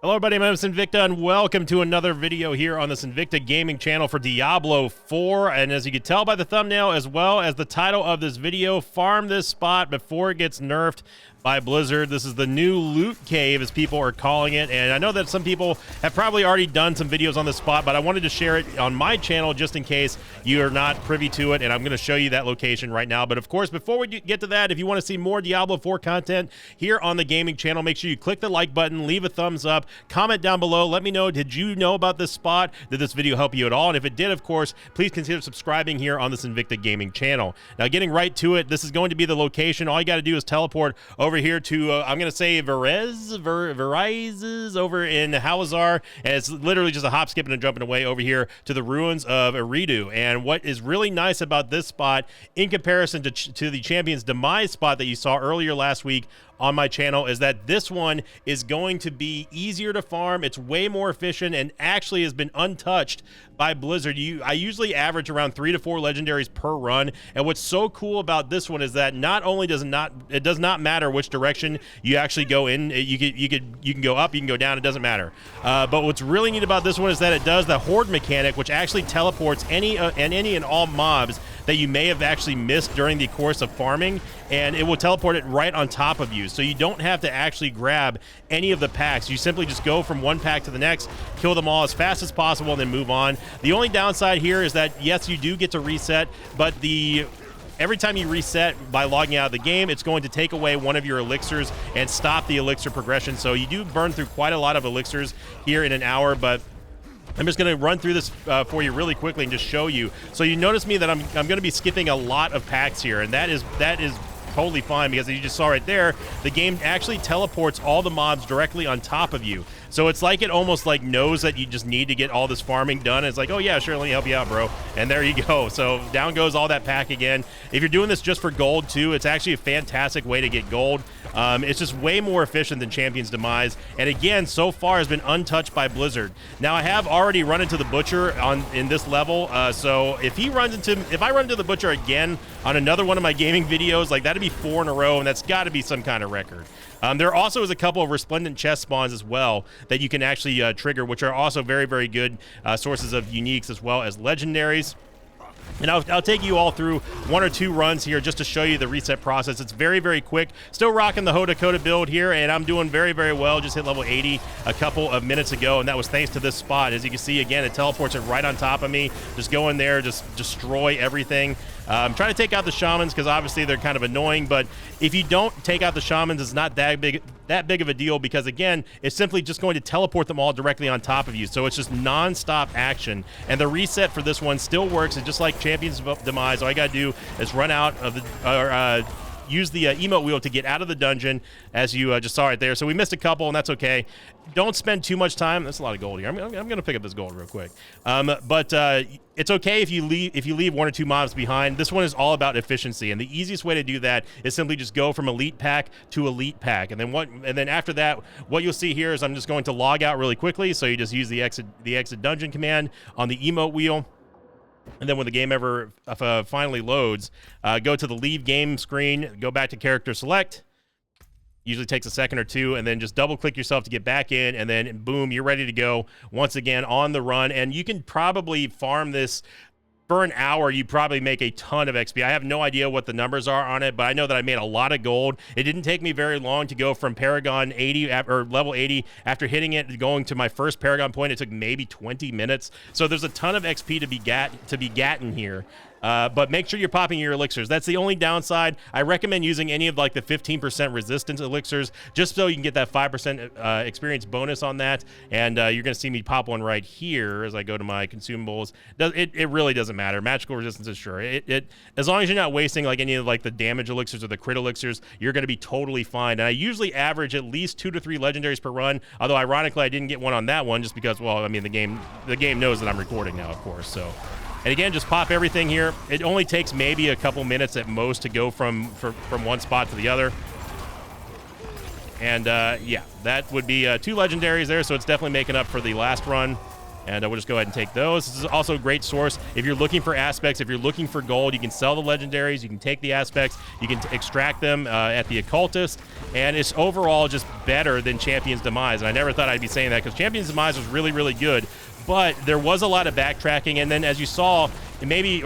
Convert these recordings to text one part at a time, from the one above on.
Hello everybody, my name is Sinvicta and welcome to another video here on the Sinvicta gaming channel for Diablo 4. And as you can tell by the thumbnail as well as the title of this video, farm this spot before it gets nerfed by Blizzard. This is the new loot cave, as people are calling it, and I know that some people have probably already done some videos on this spot, but I wanted to share it on my channel just in case you are not privy to it, and I'm going to show you that location right now. But of course, before we get to that, if you want to see more Diablo 4 content here on the gaming channel, make sure you click the like button, leave a thumbs up, comment down below, let me know, did you know about this spot? Did this video help you at all? And if it did, of course, please consider subscribing here on the Sinvicta gaming channel. Now, getting right to it, this is going to be the location. All you got to do is teleport over here to, I'm going to say Verizes over in Hawazar, and it's literally just a hop, skipping, and jumping away over here to the ruins of Eridu. And what is really nice about this spot, in comparison to the Champion's Demise spot that you saw earlier last week on my channel, is that this one is going to be easier to farm. It's way more efficient and actually has been untouched by Blizzard. I usually average around 3 to 4 legendaries per run, and what's so cool about this one is that not only does it does not matter which direction you actually go in. You can go up, you can go down, it doesn't matter. But what's really neat about this one is that it does the horde mechanic, which actually teleports any and all mobs that you may have actually missed during the course of farming, and it will teleport it right on top of you. So you don't have to actually grab any of the packs. You simply just go from one pack to the next, kill them all as fast as possible, and then move on. The only downside here is that, yes, you do get to reset, but every time you reset by logging out of the game, it's going to take away one of your elixirs and stop the elixir progression. So you do burn through quite a lot of elixirs here in an hour, but I'm just going to run through this for you really quickly and just show you. So you notice me that I'm going to be skipping a lot of packs here, and that is totally fine, because as you just saw right there, the game actually teleports all the mobs directly on top of you. So it's like it almost like knows that you just need to get all this farming done. It's like, oh yeah, sure, let me help you out, bro. And there you go. So down goes all that pack again. If you're doing this just for gold too, it's actually a fantastic way to get gold. It's just way more efficient than Champion's Demise, and again, so far has been untouched by Blizzard. Now, I have already run into the Butcher in this level, so if I run into the Butcher again on another one of my gaming videos, like, that'd be 4 in a row, and that's got to be some kind of record. There also is a couple of resplendent chest spawns as well that you can actually trigger, which are also very, very good sources of uniques as well as legendaries. And I'll take you all through 1 or 2 runs here just to show you the reset process. It's very, very quick. Still rocking the Dakota build here, and I'm doing very, very well. Just hit level 80 a couple of minutes ago, and that was thanks to this spot. As you can see, again, it teleports it right on top of me. Just go in there, just destroy everything. I'm trying to take out the shamans because obviously they're kind of annoying, but if you don't take out the shamans, it's not that big of a deal, because again, it's simply just going to teleport them all directly on top of you. So it's just non-stop action, and the reset for this one still works. It's just like Champion's Demise. All I gotta do is run out of the use the emote wheel to get out of the dungeon, as you just saw right there. So we missed a couple, and that's okay. Don't spend too much time. That's a lot of gold here. I'm going to pick up this gold real quick. But it's okay if you leave 1 or 2 mobs behind. This one is all about efficiency, and the easiest way to do that is simply just go from elite pack to elite pack. And then after that, what you'll see here is I'm just going to log out really quickly. So you just use the exit dungeon command on the emote wheel. And then when the game ever finally loads, go to the leave game screen, go back to character select. Usually takes a second or 2, and then just double click yourself to get back in, and then boom, you're ready to go once again on the run. And you can probably farm this for an hour. You probably make a ton of XP. I have no idea what the numbers are on it, but I know that I made a lot of gold. It didn't take me very long to go from Paragon 80 or level 80 after hitting it, going to my first Paragon point. It took maybe 20 minutes. So there's a ton of XP to be gotten here. But make sure you're popping your elixirs. That's the only downside. I recommend using any of like the 15% resistance elixirs, just so you can get that 5% experience bonus on that. And you're going to see me pop one right here as I go to my consumables. It really doesn't matter. Magical resistance is sure. As long as you're not wasting like any of like the damage elixirs or the crit elixirs, you're going to be totally fine. And I usually average at least 2 to 3 legendaries per run. Although ironically, I didn't get one on that one just because, well, I mean, the game knows that I'm recording now, of course. So. And again, just pop everything here. It only takes maybe a couple minutes at most to go from one spot to the other. And yeah, that would be 2 legendaries there, so it's definitely making up for the last run. And we'll just go ahead and take those. This is also a great source if you're looking for aspects. If you're looking for gold, you can sell the legendaries. You can take the aspects. You can extract them at the occultist. And it's overall just better than Champion's Demise. And I never thought I'd be saying that because Champion's Demise was really, really good. But there was a lot of backtracking. And then as you saw, maybe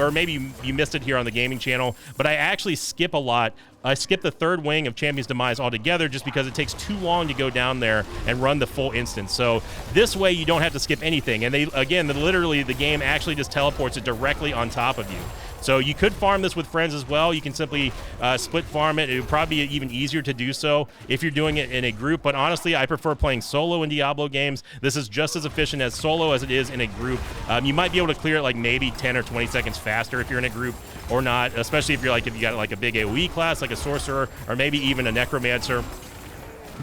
you missed it here on the gaming channel, but I actually skip a lot. I skip the third wing of Champion's Demise altogether just because it takes too long to go down there and run the full instance. So this way you don't have to skip anything. And literally the game actually just teleports it directly on top of you. So you could farm this with friends as well. You can simply split farm it. It would probably be even easier to do so if you're doing it in a group. But honestly, I prefer playing solo in Diablo games. This is just as efficient as solo as it is in a group. You might be able to clear it like maybe 10 or 20 seconds faster if you're in a group or not, especially if you got like a big AoE class like a sorcerer or maybe even a necromancer.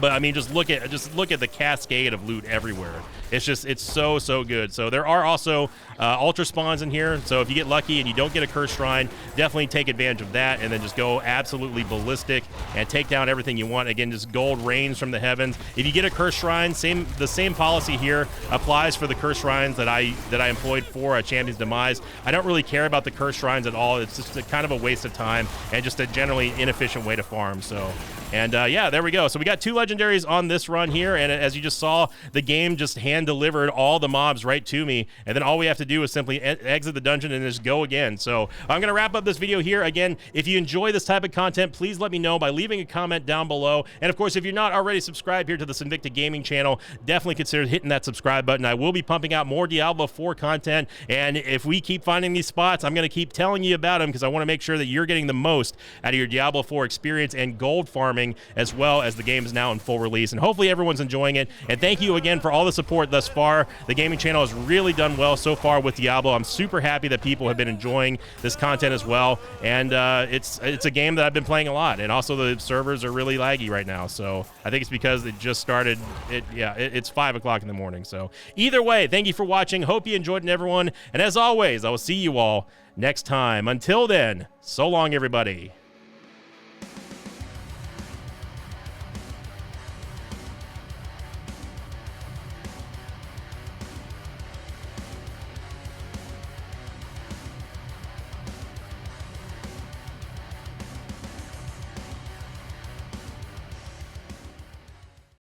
But I mean, just look at the cascade of loot everywhere. It's so good. So there are also ultra spawns in here. So if you get lucky and you don't get a cursed shrine, definitely take advantage of that and then just go absolutely ballistic and take down everything you want. Again, just gold rains from the heavens. If you get a cursed shrine, the same policy here applies for the cursed shrines that I employed for a Champion's Demise. I don't really care about the cursed shrines at all. It's just kind of a waste of time and just a generally inefficient way to farm. So. And yeah, there we go. So we got 2 legendaries on this run here, and as you just saw, the game just hand-delivered all the mobs right to me, and then all we have to do is simply exit the dungeon and just go again. So I'm going to wrap up this video here. Again, if you enjoy this type of content, please let me know by leaving a comment down below. And of course, if you're not already subscribed here to the Sinvicta Gaming channel, definitely consider hitting that subscribe button. I will be pumping out more Diablo 4 content, and if we keep finding these spots, I'm going to keep telling you about them because I want to make sure that you're getting the most out of your Diablo 4 experience and gold farming, as well as the game is now in full release. And hopefully everyone's enjoying it. And thank you again for all the support thus far. The gaming channel has really done well so far with Diablo. I'm super happy that people have been enjoying this content as well. And it's a game that I've been playing a lot. And also the servers are really laggy right now. So I think it's because it just started. It's 5 o'clock in the morning. So either way, thank you for watching. Hope you enjoyed it, everyone. And as always, I will see you all next time. Until then, so long, everybody.